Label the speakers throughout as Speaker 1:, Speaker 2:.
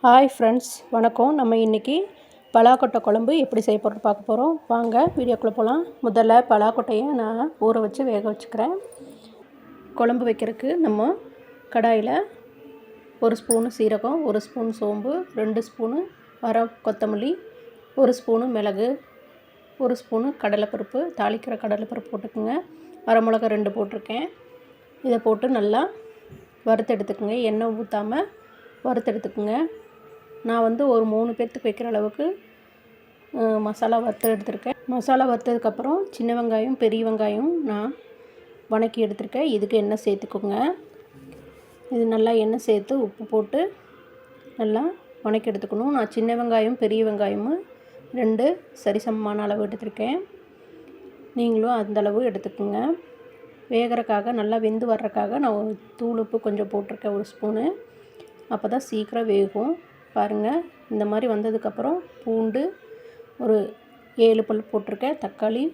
Speaker 1: Hi friends, வணக்கம். நம்ம இன்றைக்கி பலாக்கொட்டை குழம்பு எப்படி செய்ய போகிறோம் பார்க்க போகிறோம். வாங்க வீடியோக்குள்ளே போகலாம். முதல்ல பலாக்கொட்டையை நான் ஊற வச்சு வேக வச்சுக்கிறேன். குழம்பு வைக்கிறதுக்கு நம்ம கடாயில் 1 ஸ்பூனு சீரகம், 1 ஸ்பூன் சோம்பு, 2 ஸ்பூனு கொத்தமல்லி, 1 ஸ்பூனு மிளகு, 1 ஸ்பூனு கடலைப்பருப்பு, தாளிக்கிற கடலைப்பருப்பு போட்டுக்குங்க. மிளகா 2 போட்டிருக்கேன். இதை போட்டு நல்லா வறுத்து எடுத்துக்குங்க. எண்ணெய் ஊற்றாமல் வறுத்து எடுத்துக்குங்க. நான் ஒரு 3 பேர்த்துக்கு வைக்கிற அளவுக்கு மசாலா வறுத்து எடுத்துருக்கேன். மசாலா வறுத்ததுக்கப்புறம் சின்ன வெங்காயம், பெரிய வெங்காயம் நான் வதக்கி எடுத்துருக்கேன். இதுக்கு எண்ணெய் சேர்த்துக்கோங்க. இது நல்லா எண்ணெய் சேர்த்து உப்பு போட்டு நல்லா வதக்கி எடுத்துக்கணும். நான் சின்ன வெங்காயம், பெரிய வெங்காயமும் 2 சரிசமமான அளவு எடுத்துருக்கேன். நீங்களும் அந்த அளவு எடுத்துக்கோங்க. வேகிறக்காக நல்லா வெந்து வர்றதுக்காக நான் தூள் உப்பு கொஞ்சம் போட்டிருக்கேன், 1 ஸ்பூனு. அப்போ தான் சீக்கிரம் வேகும். பாருங்கள், இந்த மாதிரி வந்ததுக்கப்புறம் பூண்டு ஒரு 7 பல் போட்டிருக்கேன். தக்காளி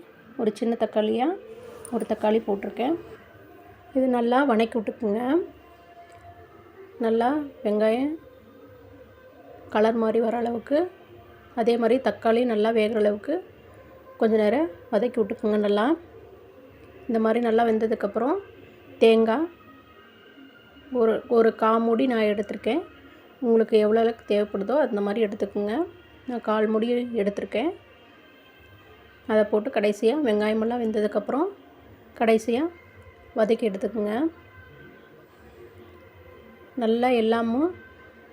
Speaker 1: ஒரு சின்ன தக்காளியாக ஒரு தக்காளி போட்டிருக்கேன். இது நல்லா வதக்கி விட்டுக்குங்க. நல்லா வெங்காயம் கலர் மாதிரி வர அளவுக்கு, அதே மாதிரி தக்காளி நல்லா வேகிற அளவுக்கு கொஞ்சம் நேரம் வதக்கி விட்டுக்குங்க. நல்லா இந்த மாதிரி நல்லா வெந்ததுக்கப்புறம் தேங்காய் ஒரு கால் நான் எடுத்திருக்கேன். உங்களுக்கு எவ்வளோ அளவுக்கு தேவைப்படுதோ அந்த மாதிரி எடுத்துக்கோங்க. நான் 1/4 மூடி எடுத்திருக்கேன். அதை போட்டு கடைசியாக வெங்காயமெல்லாம் வெந்ததுக்கப்புறம் கடைசியாக வதக்கி எடுத்துக்கோங்க. நல்லா எல்லாமும்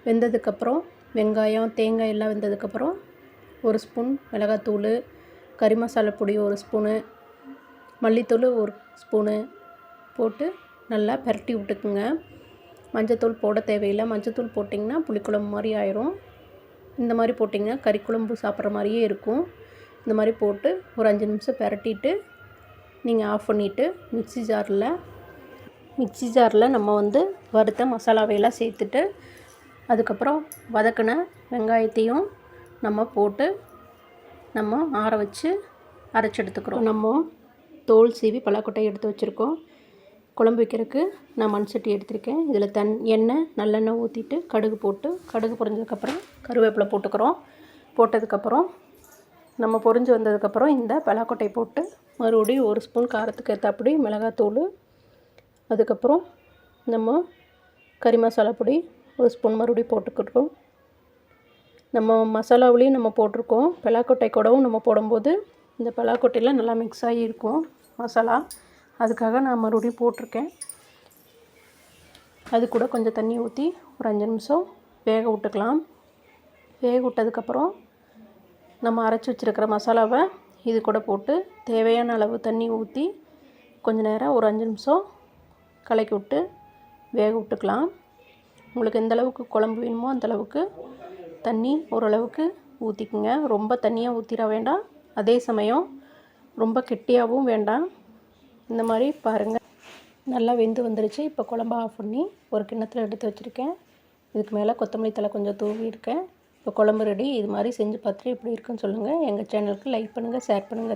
Speaker 1: வெந்ததுக்கப்புறம் வெங்காயம், தேங்காய் எல்லாம் வெந்ததுக்கப்புறம் 1 ஸ்பூன் மிளகாத்தூள், கறி மசாலா பொடி 1 ஸ்பூனு, மல்லித்தூள் 1 ஸ்பூனு போட்டு நல்லா பரட்டி விட்டுக்குங்க. மஞ்சத்தூள் போட தேவையில்லை. மஞ்சத்தூள் போட்டிங்கன்னா புளிக்குழம்பு மாதிரி ஆயிரும். இந்த மாதிரி போட்டிங்கன்னா கறி குழம்பு சாப்பிட்ற மாதிரியே இருக்கும். இந்த மாதிரி போட்டு ஒரு 5 நிமிஷம் பரட்டிட்டு நீங்கள் ஆஃப் பண்ணிவிட்டு மிக்ஸி ஜாரில் நம்ம வறுத்த மசாலாவையெல்லாம் சேர்த்துட்டு அதுக்கப்புறம் வதக்கின வெங்காயத்தையும் நம்ம போட்டு நம்ம ஆற வச்சு அரைச்சி எடுத்துக்கிறோம். நம்ம தோல் சீவி பலாக்கொட்டை எடுத்து வச்சுருக்கோம். குழம்பு வைக்கிறதுக்கு நான் மண் சட்டி எடுத்திருக்கேன். இதில் எண்ணெய் நல்லெண்ணெய் ஊற்றிட்டு கடுகு போட்டு, கடுகு பொரிஞ்சதுக்கப்புறம் கருவேப்பிலை போட்டுக்கிறோம். போட்டதுக்கப்புறம் நம்ம பொரிஞ்சு வந்ததுக்கப்புறம் இந்த பலாக்கொட்டை போட்டு மறுபடியும் 1 ஸ்பூன் காரத்துக்கு ஏற்றபடி மிளகாத்தூள், அதுக்கப்புறம் நம்ம கறி மசாலா பொடி 1 ஸ்பூன் மறுபடியும் போட்டுக்கிட்டோம். நம்ம மசாலாவிலையும் நம்ம போட்டிருக்கோம். பலாக்கொட்டை கூடவும் நம்ம போடும்போது இந்த பலாக்கொட்டையில் நல்லா மிக்ஸ் ஆகி இருக்கும் மசாலா. அதுக்காக நான் மறுபடியும் போட்டிருக்கேன். அது கூட கொஞ்சம் தண்ணி ஊற்றி ஒரு 5 நிமிஷம் வேக விட்டுக்கலாம். வேக விட்டதுக்கப்புறம் நம்ம அரைச்சி வச்சுருக்கிற மசாலாவை இது கூட போட்டு தேவையான அளவு தண்ணி ஊற்றி கொஞ்சம் நேரம் ஒரு 5 நிமிஷம் கலக்கி விட்டு வேக விட்டுக்கலாம். உங்களுக்கு எந்த அளவுக்கு குழம்பு வேணுமோ அந்தளவுக்கு தண்ணி ஓரளவுக்கு ஊற்றிக்குங்க. ரொம்ப தண்ணியாக ஊற்றிட வேண்டாம், அதே சமயம் ரொம்ப கெட்டியாகவும் வேண்டாம். இந்த மாதிரி பாருங்கள், நல்லா வெந்து வந்துருச்சு. இப்போ குழம்பு ஆஃப் பண்ணி ஒரு கிண்ணத்தில் எடுத்து வச்சுருக்கேன். இதுக்கு மேலே கொத்தமல்லி தழை கொஞ்சம் தூவியிருக்கேன். இப்போ குழம்பு ரெடி. இது மாதிரி செஞ்சு பார்த்துட்டு எப்படி இருக்குன்னு சொல்லுங்கள். எங்கள் சேனலுக்கு லைக் பண்ணுங்கள், ஷேர் பண்ணுங்கள்.